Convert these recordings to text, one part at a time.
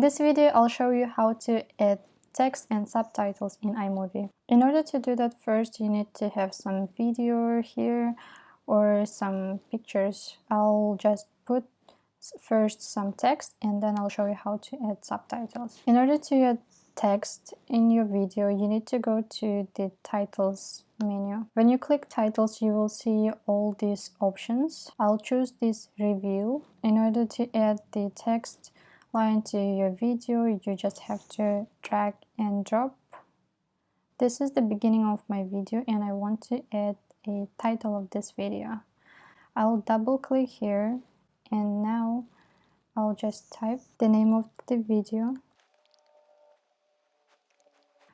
this video, I'll show you how to add text and subtitles in iMovie. In order to do that, first you need to have some video here or some pictures. I'll just put first some text and then I'll show you how to add subtitles. In order to add text in your video, you need to go to the titles menu. When you click titles, you will see all these options. I'll choose this reveal. In order to add the text line to your video, you just have to drag and drop. This is the beginning of my video and I want to add a title of this video. I'll double click here and now I'll just type the name of the video.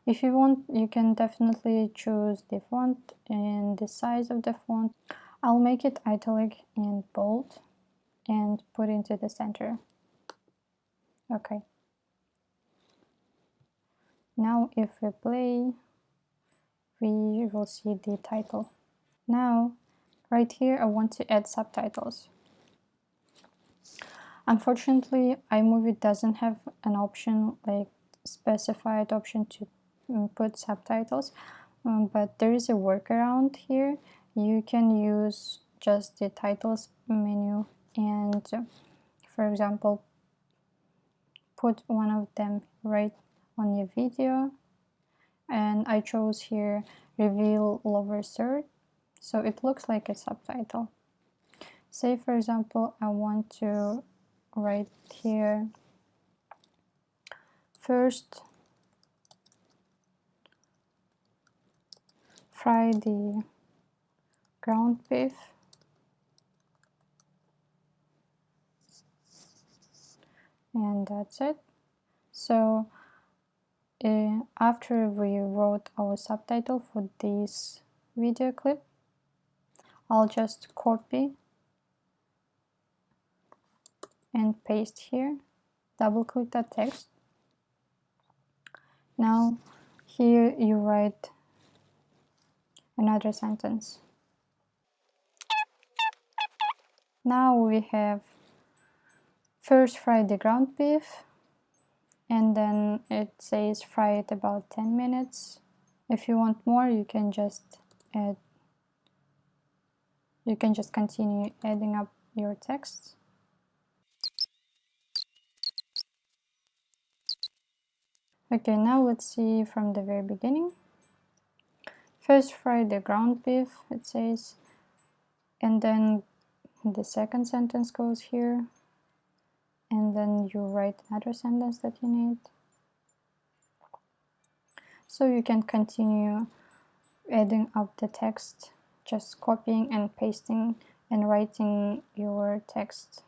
If you want, you can definitely choose the font and the size of the font. I'll make it italic and bold and put into the center. Okay. Now if we play, we will see the title. Now, right here, I want to add subtitles. Unfortunately, iMovie doesn't have an option, like specified option to put subtitles, but there is a workaround here. You can use just the titles menu and, for example, put one of them right on your video, and I chose here reveal lower third, so it looks like a subtitle. Say for example I want to write here first fry the ground beef and that's it. So after we wrote our subtitle for this video clip, I'll just copy and paste here, double click that text. Now here you write another sentence. Now we have first fry the ground beef, and then it says fry it about 10 minutes. If you want more, you can just add, you can just continue adding up your text. Okay, now let's see from the very beginning. First fry the ground beef, it says, and then the second sentence goes here, and then you write another sentence that you need. So you can continue adding up the text, just copying and pasting and writing your text.